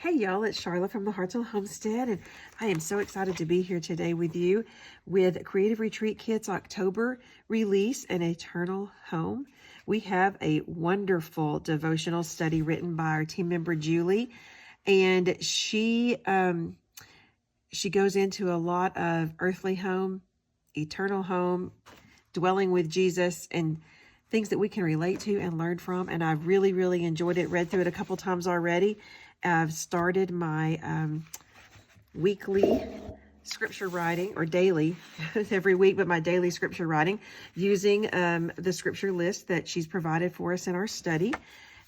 Hey y'all, it's Sharla from the Hartsville Homestead, and I am so excited to be here today with you with Creative Retreat Kits October release, An Eternal Home. We have a wonderful devotional study written by our team member Julie, and she goes into a lot of earthly home, eternal home, dwelling with Jesus, and things that we can relate to and learn from. And I've really enjoyed it. Read through it a couple times already. I've started my weekly scripture writing, or daily, every week, but my daily scripture writing using the scripture list that she's provided for us in our study.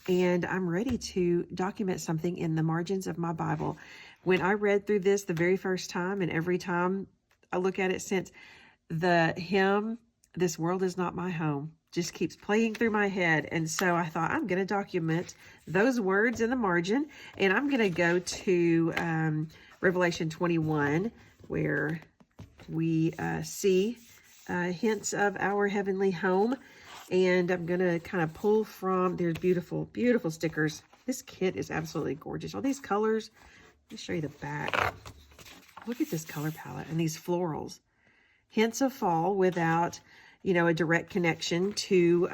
And I'm ready to document something in the margins of my Bible. When I read through this the very first time, and every time I look at it since, the hymn, "This World Is Not My Home," just keeps playing through my head. And so I thought, I'm going to document those words in the margin, and I'm going to go to Revelation 21, where we see hints of our heavenly home. And I'm going to kind of pull from, there's beautiful stickers. This kit is absolutely gorgeous. All these colors. Let me show you the back. Look at this color palette and these florals. Hints of fall without, a direct connection to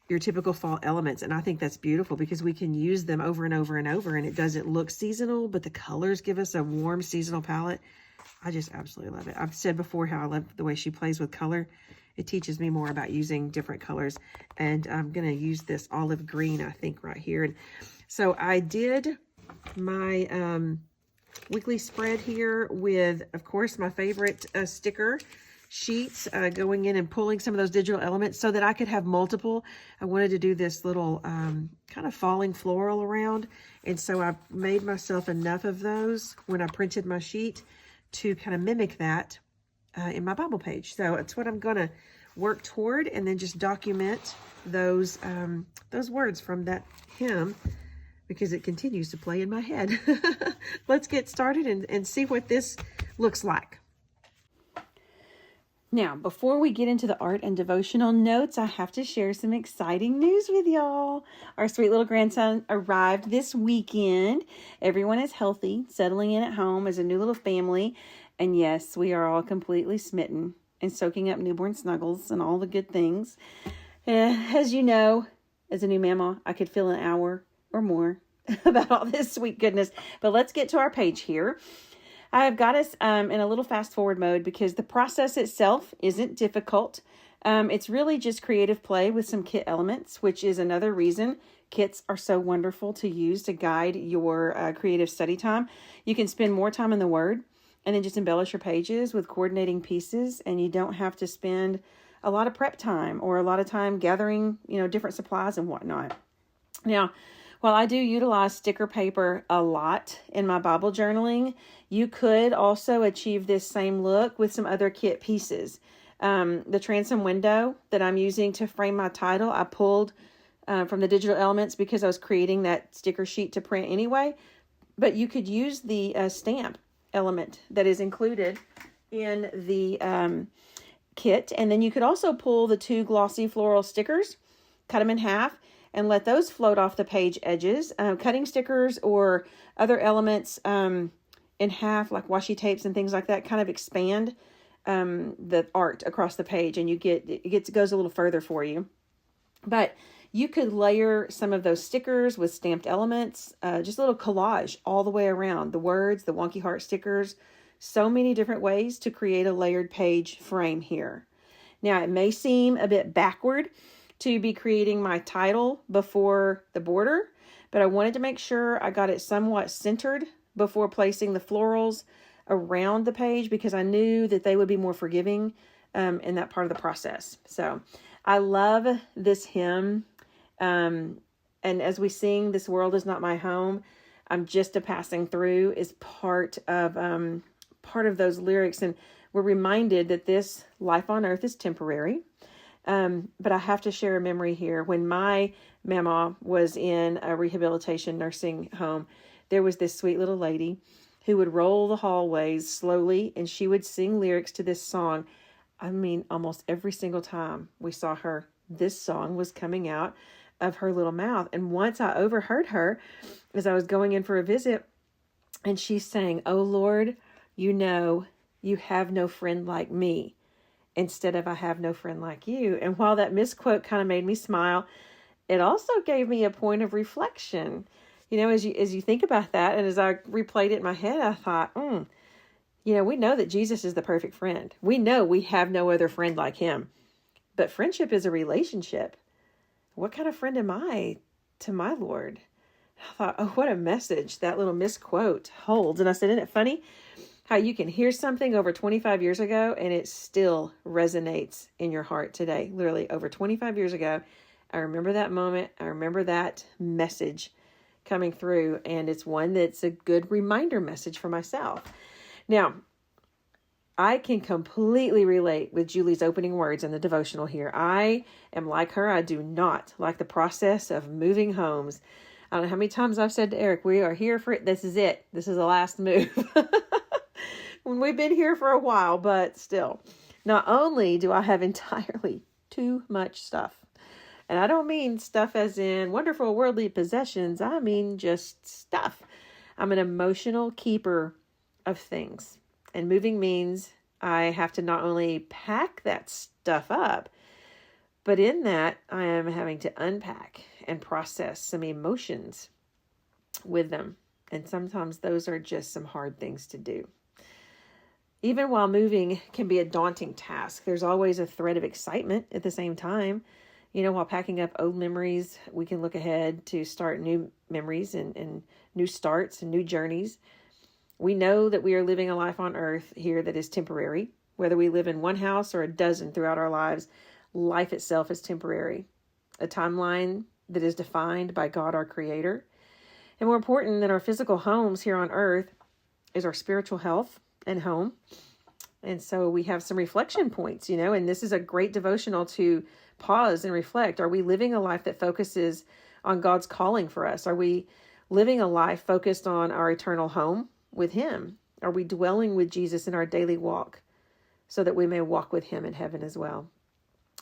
your typical fall elements. And I think that's beautiful because we can use them over and over and over, and it doesn't look seasonal, but the colors give us a warm seasonal palette. I just absolutely love it. I've said before how I love the way she plays with color. It teaches me more about using different colors. And I'm going to use this olive green, I think, right here. And so I did my weekly spread here with, of course, my favorite sticker sheets, going in and pulling some of those digital elements so that I could have multiple. I wanted to do this little kind of falling floral around, and so I made myself enough of those when I printed my sheet to kind of mimic that in my Bible page. So that's what I'm going to work toward, and then just document those words from that hymn, because it continues to play in my head. Let's get started and see what this looks like. Now, before we get into the art and devotional notes, I have to share some exciting news with y'all. Our sweet little grandson arrived this weekend. Everyone is healthy, settling in at home as a new little family. And yes, we are all completely smitten and soaking up newborn snuggles and all the good things. As you know, as a new mama, I could fill an hour or more about all this sweet goodness. But let's get to our page here. I have got us in a little fast forward mode because the process itself isn't difficult. It's really just creative play with some kit elements, which is another reason kits are so wonderful to use to guide your creative study time. You can spend more time in the Word and then just embellish your pages with coordinating pieces, and you don't have to spend a lot of prep time or a lot of time gathering, different supplies and whatnot. Now, while I do utilize sticker paper a lot in my Bible journaling, you could also achieve this same look with some other kit pieces. The transom window that I'm using to frame my title, I pulled from the digital elements because I was creating that sticker sheet to print anyway. But you could use the stamp element that is included in the kit. And then you could also pull the two glossy floral stickers, cut them in half, and let those float off the page edges. Cutting stickers or other elements in half, like washi tapes and things like that, kind of expand the art across the page, and it goes a little further for you. But you could layer some of those stickers with stamped elements, just a little collage all the way around. The words, the wonky heart stickers, so many different ways to create a layered page frame here. Now, it may seem a bit backward to be creating my title before the border, but I wanted to make sure I got it somewhat centered before placing the florals around the page, because I knew that they would be more forgiving in that part of the process. So I love this hymn. And as we sing, "This World Is Not My Home," I'm just a passing through is part of those lyrics. And we're reminded that this life on earth is temporary. But I have to share a memory here. When my mama was in a rehabilitation nursing home, there was this sweet little lady who would roll the hallways slowly, and she would sing lyrics to this song. I mean, almost every single time we saw her, this song was coming out of her little mouth. And once I overheard her as I was going in for a visit, and she's saying, "Oh Lord, you know, you have no friend like me," instead of "I have no friend like you." And while that misquote kind of made me smile, it also gave me a point of reflection. As you think about that, and as I replayed it in my head, I thought, we know that Jesus is the perfect friend. We know we have no other friend like him. But friendship is a relationship. What kind of friend am I to my Lord? I thought, oh, what a message that little misquote holds. And I said, isn't it funny how you can hear something over 25 years ago and it still resonates in your heart today? Literally over 25 years ago, I remember that moment. I remember that message coming through, and it's one that's a good reminder message for myself. Now, I can completely relate with Julie's opening words in the devotional here. I am like her. I do not like the process of moving homes. I don't know how many times I've said to Eric, we are here for it. This is it. This is the last move. When we've been here for a while, but still. Not only do I have entirely too much stuff, and I don't mean stuff as in wonderful worldly possessions. I mean just stuff. I'm an emotional keeper of things. And moving means I have to not only pack that stuff up, but in that I am having to unpack and process some emotions with them. And sometimes those are just some hard things to do. Even while moving can be a daunting task, there's always a thread of excitement at the same time. While packing up old memories, we can look ahead to start new memories and new starts and new journeys. We know that we are living a life on earth here that is temporary. Whether we live in one house or a dozen throughout our lives, life itself is temporary. A timeline that is defined by God, our Creator. And more important than our physical homes here on earth is our spiritual health and home. And so we have some reflection points, and this is a great devotional to pause and reflect. Are we living a life that focuses on God's calling for us? Are we living a life focused on our eternal home with him? Are we dwelling with Jesus in our daily walk so that we may walk with him in heaven as well?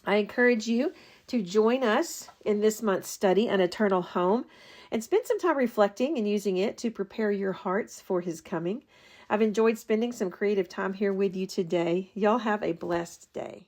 I encourage you to join us in this month's study, An Eternal Home, and spend some time reflecting and using it to prepare your hearts for his coming. I've enjoyed spending some creative time here with you today. Y'all have a blessed day.